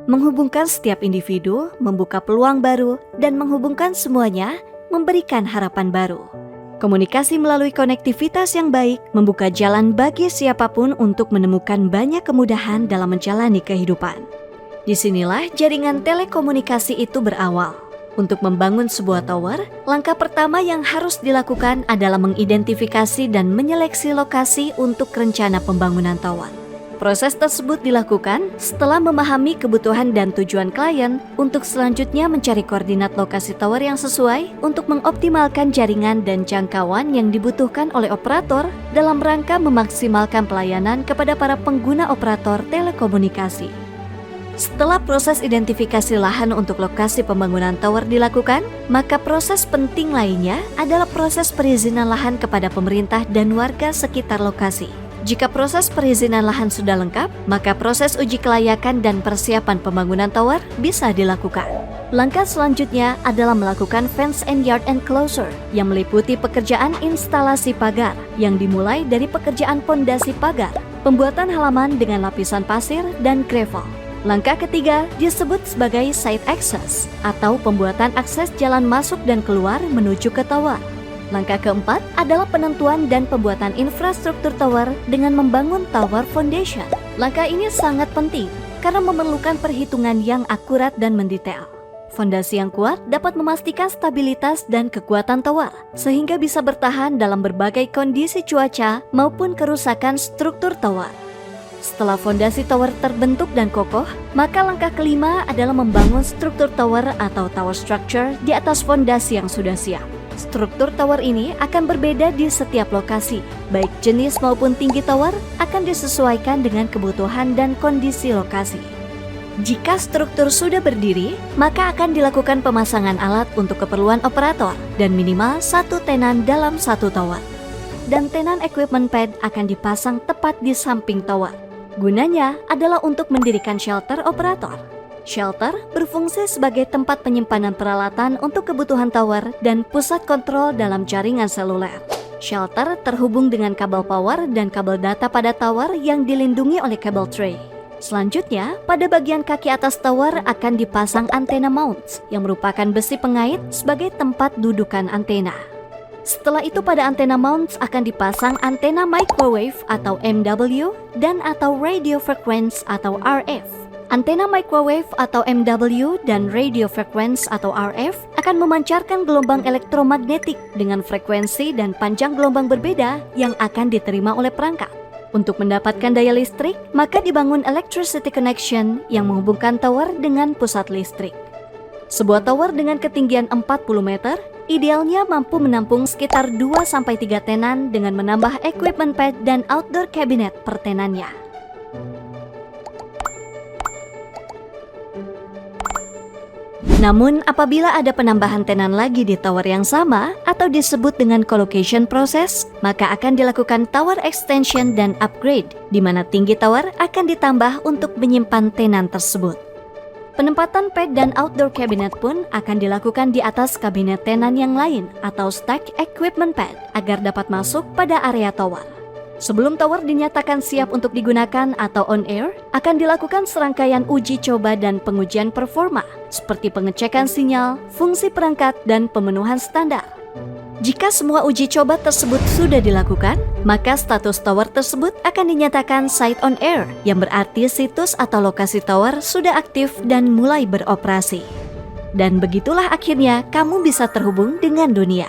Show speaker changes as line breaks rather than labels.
menghubungkan setiap individu, membuka peluang baru, dan menghubungkan semuanya, memberikan harapan baru. Komunikasi melalui konektivitas yang baik membuka jalan bagi siapapun untuk menemukan banyak kemudahan dalam menjalani kehidupan. Disinilah jaringan telekomunikasi itu berawal. Untuk membangun sebuah tower, langkah pertama yang harus dilakukan adalah mengidentifikasi dan menyeleksi lokasi untuk rencana pembangunan tower. Proses tersebut dilakukan setelah memahami kebutuhan dan tujuan klien untuk selanjutnya mencari koordinat lokasi tower yang sesuai untuk mengoptimalkan jaringan dan jangkauan yang dibutuhkan oleh operator dalam rangka memaksimalkan pelayanan kepada para pengguna operator telekomunikasi. Setelah proses identifikasi lahan untuk lokasi pembangunan tower dilakukan, maka proses penting lainnya adalah proses perizinan lahan kepada pemerintah dan warga sekitar lokasi. Jika proses perizinan lahan sudah lengkap, maka proses uji kelayakan dan persiapan pembangunan tower bisa dilakukan. Langkah selanjutnya adalah melakukan fence and yard enclosure yang meliputi pekerjaan instalasi pagar yang dimulai dari pekerjaan pondasi pagar, pembuatan halaman dengan lapisan pasir dan gravel. Langkah ketiga disebut sebagai site access atau pembuatan akses jalan masuk dan keluar menuju ke tower. Langkah keempat adalah penentuan dan pembuatan infrastruktur tower dengan membangun tower foundation. Langkah ini sangat penting karena memerlukan perhitungan yang akurat dan mendetail. Fondasi yang kuat dapat memastikan stabilitas dan kekuatan tower sehingga bisa bertahan dalam berbagai kondisi cuaca maupun kerusakan struktur tower. Setelah fondasi tower terbentuk dan kokoh, maka langkah kelima adalah membangun struktur tower atau tower structure di atas fondasi yang sudah siap. Struktur tower ini akan berbeda di setiap lokasi, baik jenis maupun tinggi tower akan disesuaikan dengan kebutuhan dan kondisi lokasi. Jika struktur sudah berdiri, maka akan dilakukan pemasangan alat untuk keperluan operator dan minimal satu tenan dalam satu tower. Dan tenan equipment pad akan dipasang tepat di samping tower. Gunanya adalah untuk mendirikan shelter operator. Shelter berfungsi sebagai tempat penyimpanan peralatan untuk kebutuhan tower dan pusat kontrol dalam jaringan seluler. Shelter terhubung dengan kabel power dan kabel data pada tower yang dilindungi oleh kabel tray. Selanjutnya, pada bagian kaki atas tower akan dipasang antena mounts yang merupakan besi pengait sebagai tempat dudukan antena. Setelah itu pada antena mounts akan dipasang antena microwave atau MW dan atau radio frequency atau RF. Antena microwave atau MW dan radio frequency atau RF akan memancarkan gelombang elektromagnetik dengan frekuensi dan panjang gelombang berbeda yang akan diterima oleh perangkat. Untuk mendapatkan daya listrik, maka dibangun electricity connection yang menghubungkan tower dengan pusat listrik. Sebuah tower dengan ketinggian 40 meter idealnya mampu menampung sekitar 2-3 tenan dengan menambah equipment pad dan outdoor cabinet per tenannya. Namun, apabila ada penambahan tenan lagi di tower yang sama atau disebut dengan colocation process, maka akan dilakukan tower extension dan upgrade, di mana tinggi tower akan ditambah untuk menyimpan tenan tersebut. Penempatan pad dan outdoor cabinet pun akan dilakukan di atas kabinet tenan yang lain atau stack equipment pad agar dapat masuk pada area tower. Sebelum tower dinyatakan siap untuk digunakan atau on air, akan dilakukan serangkaian uji coba dan pengujian performa, seperti pengecekan sinyal, fungsi perangkat, dan pemenuhan standar. Jika semua uji coba tersebut sudah dilakukan, maka status tower tersebut akan dinyatakan site on air, yang berarti situs atau lokasi tower sudah aktif dan mulai beroperasi. Dan begitulah akhirnya kamu bisa terhubung dengan dunia.